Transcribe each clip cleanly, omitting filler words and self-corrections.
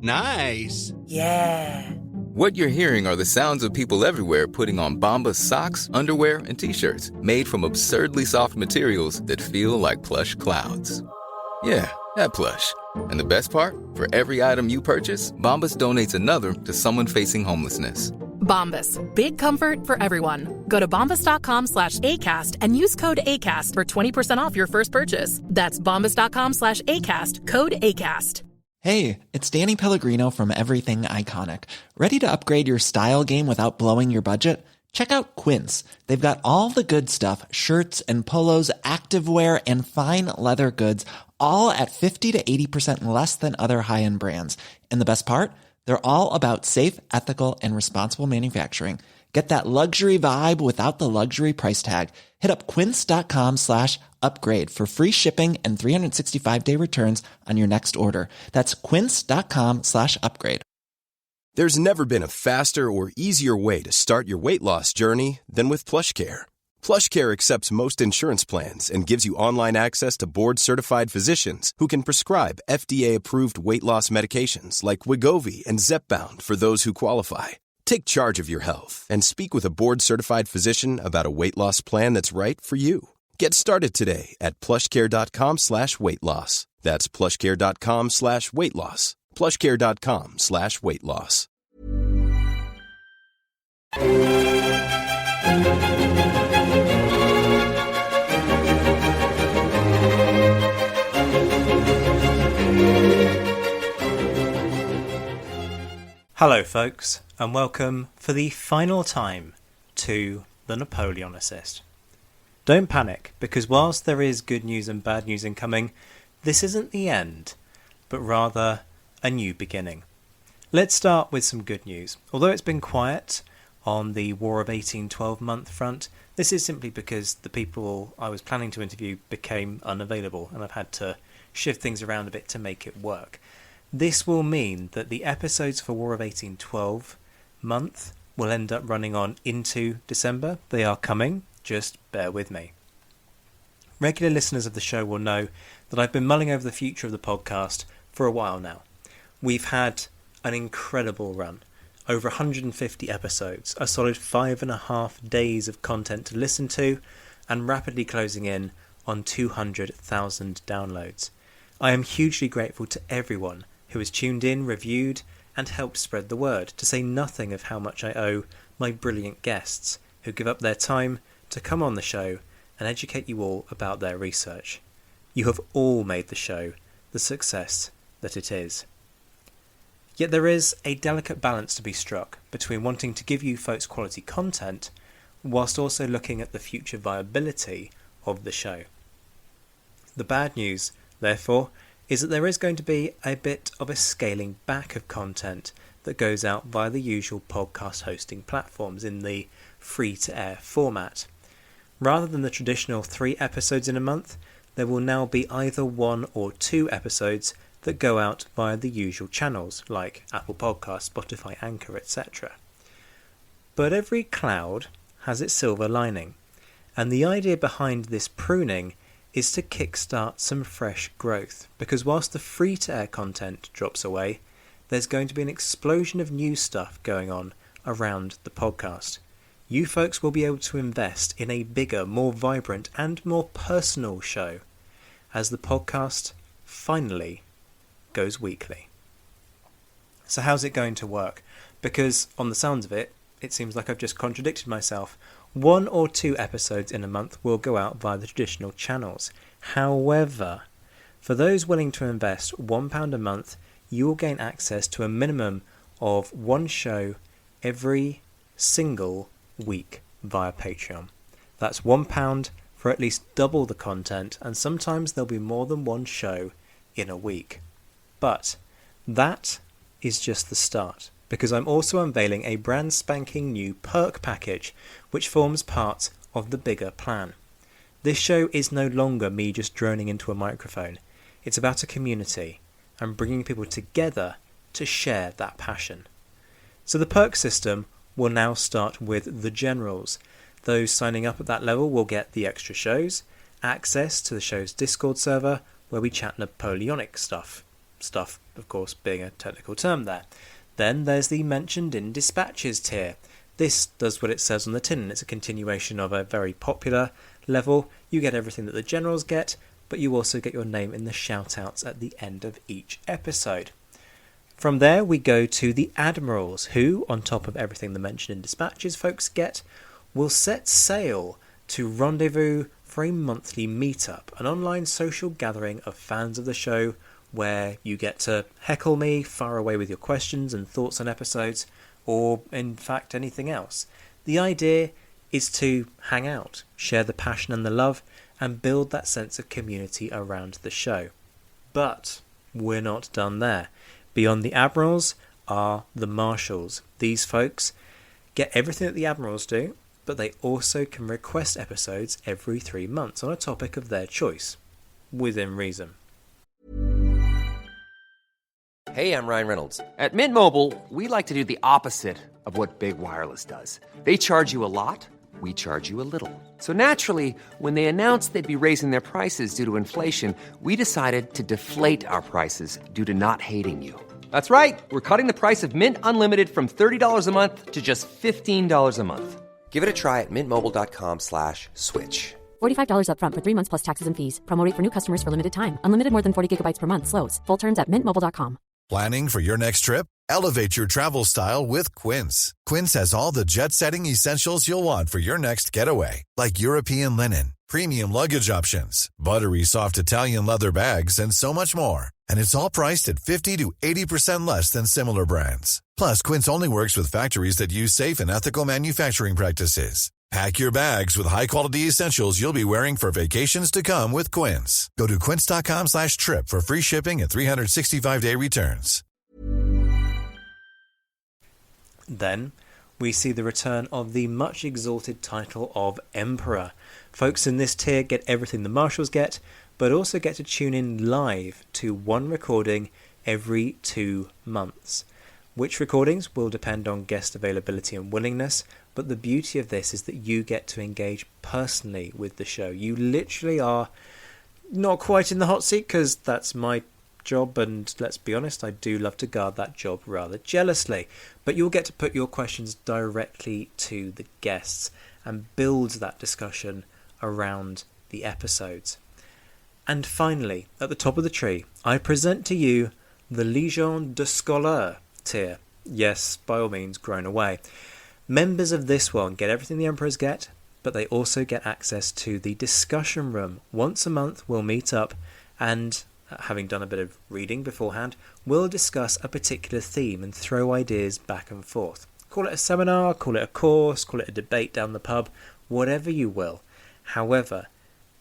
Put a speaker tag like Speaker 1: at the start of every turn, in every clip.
Speaker 1: Nice.
Speaker 2: Yeah.
Speaker 3: What you're hearing are the sounds of people everywhere putting on Bombas socks, underwear, and T-shirts made from absurdly soft materials that feel like plush clouds. Yeah, that plush. And the best part? For every item you purchase, Bombas donates another to someone facing homelessness.
Speaker 4: Bombas. Big comfort for everyone. Go to bombas.com/ACAST and use code ACAST for 20% off your first purchase. That's bombas.com/ACAST. Code ACAST.
Speaker 5: Hey, it's Danny Pellegrino from Everything Iconic. Ready to upgrade your style game without blowing your budget? Check out Quince. They've got all the good stuff, shirts and polos, activewear, and fine leather goods, all at 50 to 80% less than other high-end brands. And the best part? They're all about safe, ethical, and responsible manufacturing. Get that luxury vibe without the luxury price tag. Hit up quince.com/upgrade for free shipping and 365-day returns on your next order. That's quince.com/upgrade.
Speaker 6: There's never been a faster or easier way to start your weight loss journey than with PlushCare. PlushCare accepts most insurance plans and gives you online access to board-certified physicians who can prescribe FDA-approved weight loss medications like Wegovy and Zepbound for those who qualify. Take charge of your health and speak with a board-certified physician about a weight loss plan that's right for you. Get started today at plushcare.com/weight loss. That's plushcare.com/weight loss. plushcare.com/weight loss.
Speaker 7: Hello folks, and welcome for the final time to the Napoleonicist. Don't panic, because whilst there is good news and bad news incoming, this isn't the end, but rather a new beginning. Let's start with some good news. Although it's been quiet on the War of 1812 month front, this is simply because the people I was planning to interview became unavailable, and I've had to shift things around a bit to make it work. This will mean that the episodes for War of 1812 month will end up running on into December. They are coming, just bear with me. Regular listeners of the show will know that I've been mulling over the future of the podcast for a while now. We've had an incredible run, over 150 episodes, a solid 5.5 days of content to listen to, and rapidly closing in on 200,000 downloads. I am hugely grateful to everyone who has tuned in, reviewed, and helped spread the word, to say nothing of how much I owe my brilliant guests who give up their time to come on the show and educate you all about their research. You have all made the show the success that it is. Yet there is a delicate balance to be struck between wanting to give you folks quality content whilst also looking at the future viability of the show. The bad news, therefore, is that there is going to be a bit of a scaling back of content that goes out via the usual podcast hosting platforms in the free-to-air format. Rather than the traditional 3 episodes in a month, there will now be either 1 or 2 episodes that go out via the usual channels like Apple Podcasts, Spotify, Anchor, etc. But every cloud has its silver lining, and the idea behind this pruning is to kickstart some fresh growth, because whilst the free-to-air content drops away, there's going to be an explosion of new stuff going on around the podcast. You folks will be able to invest in a bigger, more vibrant and more personal show as the podcast finally goes weekly. So how's it going to work? Because on the sounds of it, it seems like I've just contradicted myself. 1 or 2 episodes in a month will go out via the traditional channels. However, for those willing to invest £1 a month, you will gain access to a minimum of 1 show every single week via Patreon. That's £1 for at least double the content, and sometimes there'll be more than 1 show in a week. But that is just the start, because I'm also unveiling a brand spanking new perk package which forms part of the bigger plan. This show is no longer me just droning into a microphone. It's about a community and bringing people together to share that passion. So the perk system will now start with the generals. Those signing up at that level will get the extra shows, access to the show's Discord server where we chat Napoleonic stuff, stuff, of course, being a technical term there. Then there's the mentioned in dispatches tier. This does what it says on the tin. It's a continuation of a very popular level. You get everything that the generals get, but you also get your name in the shout-outs at the end of each episode. From there, we go to the admirals, who, on top of everything the mentioned in dispatches folks get, will set sail to rendezvous for a monthly meetup, an online social gathering of fans of the show where you get to heckle me, fire away with your questions and thoughts on episodes, or in fact anything else. The idea is to hang out, share the passion and the love, and build that sense of community around the show. But we're not done there. Beyond the admirals are the marshals. These folks get everything that the admirals do, but they also can request episodes every 3 months on a topic of their choice, within reason.
Speaker 1: Hey, I'm Ryan Reynolds. At Mint Mobile, we like to do the opposite of what Big Wireless does. They charge you a lot, we charge you a little. So naturally, when they announced they'd be raising their prices due to inflation, we decided to deflate our prices due to not hating you. That's right. We're cutting the price of Mint Unlimited from $30 a month to just $15 a month. Give it a try at mintmobile.com/switch.
Speaker 2: $45 up front for 3 months plus taxes and fees. Promo rate for new customers for limited time. Unlimited more than 40 gigabytes per month slows. Full terms at mintmobile.com.
Speaker 8: Planning for your next trip? Elevate your travel style with Quince. Quince has all the jet-setting essentials you'll want for your next getaway, like European linen, premium luggage options, buttery soft Italian leather bags, and so much more. And it's all priced at 50 to 80% less than similar brands. Plus, Quince only works with factories that use safe and ethical manufacturing practices. Pack your bags with high-quality essentials you'll be wearing for vacations to come with Quince. Go to quince.com/trip for free shipping and 365-day returns.
Speaker 7: Then we see the return of the much exalted title of Emperor. Folks in this tier get everything the marshals get, but also get to tune in live to one recording every 2 months. Which recordings will depend on guest availability and willingness, but the beauty of this is that you get to engage personally with the show. You literally are not quite in the hot seat, because that's my job, and let's be honest, I do love to guard that job rather jealously. But you'll get to put your questions directly to the guests and build that discussion around the episodes. And finally, at the top of the tree, I present to you the Légion de Scholars tier. Yes, by all means, grown away. Members of this one get everything the Emperors get, but they also get access to the discussion room. Once a month we'll meet up and, having done a bit of reading beforehand, we'll discuss a particular theme and throw ideas back and forth. Call it a seminar, call it a course, call it a debate down the pub, whatever you will. However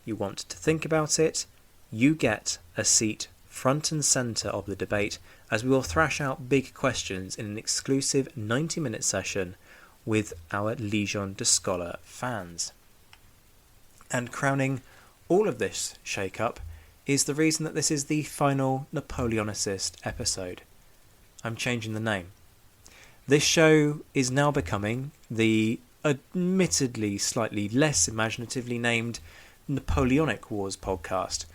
Speaker 7: you want to think about it, you get a seat front and centre of the debate, as we will thrash out big questions in an exclusive 90-minute session with our Légion de Scholars fans. And crowning all of this shake-up is the reason that this is the final Napoleonicist episode. I'm changing the name. This show is now becoming the admittedly slightly less imaginatively named Napoleonic Wars podcast,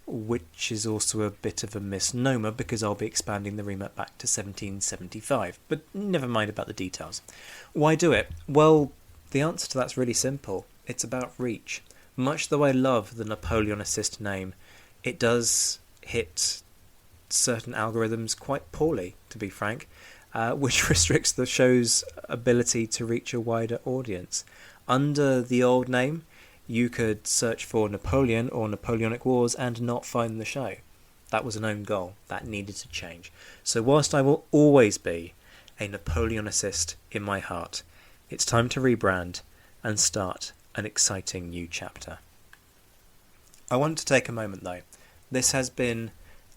Speaker 7: which is also a bit of a misnomer because I'll be expanding the remit back to 1775, but never mind about the details. Why do it? Well, the answer to that's really simple. It's about reach. Much though I love the Napoleonicist name, it does hit certain algorithms quite poorly, to be frank, which restricts the show's ability to reach a wider audience. Under the old name, you could search for Napoleon or Napoleonic Wars and not find the show. That was an own goal. That needed to change. So whilst I will always be a Napoleonicist in my heart, it's time to rebrand and start an exciting new chapter. I want to take a moment though. This has been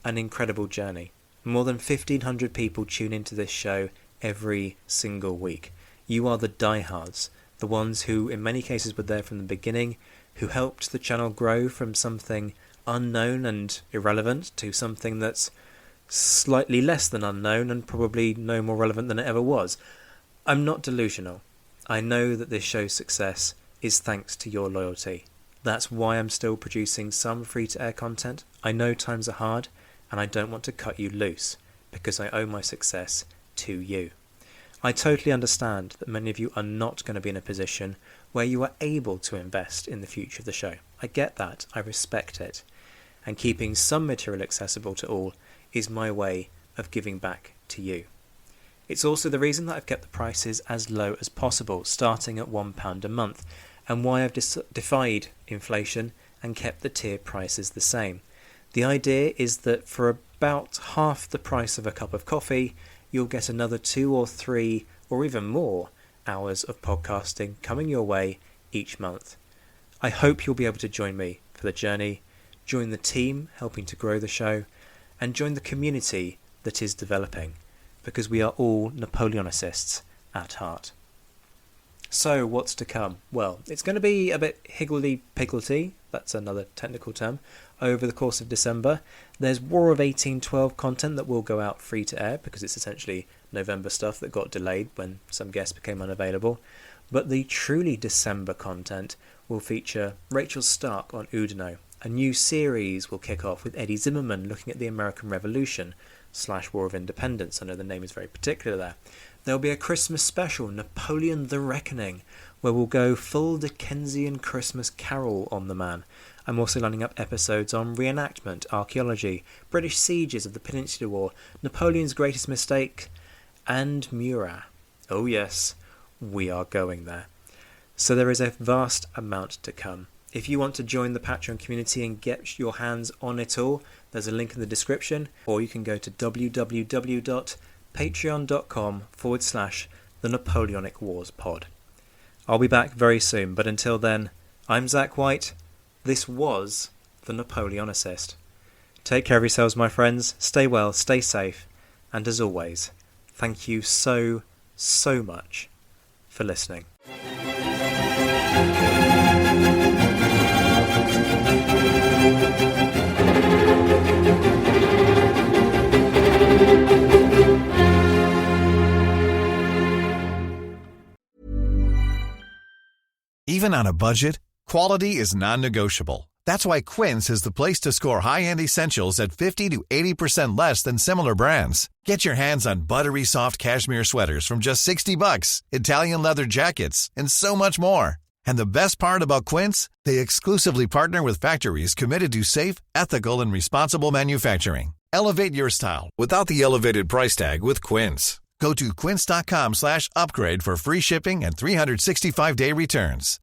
Speaker 7: an incredible journey. More than 1,500 people tune into this show every single week. You are the diehards. The ones who in many cases were there from the beginning, who helped the channel grow from something unknown and irrelevant to something that's slightly less than unknown and probably no more relevant than it ever was. I'm not delusional. I know that this show's success is thanks to your loyalty. That's why I'm still producing some free-to-air content. I know times are hard, and I don't want to cut you loose because I owe my success to you. I totally understand that many of you are not going to be in a position where you are able to invest in the future of the show. I get that, I respect it, and keeping some material accessible to all is my way of giving back to you. It's also the reason that I've kept the prices as low as possible, starting at £1 a month, and why I've defied inflation and kept the tier prices the same. The idea is that for about half the price of a cup of coffee, you'll get another 2 or 3 or even more hours of podcasting coming your way each month. I hope you'll be able to join me for the journey, join the team helping to grow the show, and join the community that is developing, because we are all Napoleonicists at heart. So what's to come? Well, it's going to be a bit higgledy-piggledy, that's another technical term, over the course of December. There's War of 1812 content that will go out free to air, because it's essentially November stuff that got delayed when some guests became unavailable. But the truly December content will feature Rachel Stark on Oudinot. A new series will kick off with Eddie Zimmerman looking at the American Revolution / War of Independence. I know the name is very particular there. There'll be a Christmas special, Napoleon the Reckoning, where we'll go full Dickensian Christmas carol on the man. I'm also lining up episodes on reenactment, archaeology, British sieges of the Peninsular War, Napoleon's greatest mistake, and Murat. Oh yes, we are going there. So there is a vast amount to come. If you want to join the Patreon community and get your hands on it all, there's a link in the description, or you can go to www.patreon.com/the Napoleonic Wars pod. I'll be back very soon, but until then, I'm Zach White. This was the Napoleonicist. Take care of yourselves, my friends. Stay well, stay safe, and as always, thank you so much for listening.
Speaker 8: Even on a budget, quality is non-negotiable. That's why Quince is the place to score high-end essentials at 50 to 80% less than similar brands. Get your hands on buttery soft cashmere sweaters from just $60, Italian leather jackets, and so much more. And the best part about Quince, they exclusively partner with factories committed to safe, ethical, and responsible manufacturing. Elevate your style without the elevated price tag with Quince. Go to quince.com/upgrade for free shipping and 365-day returns.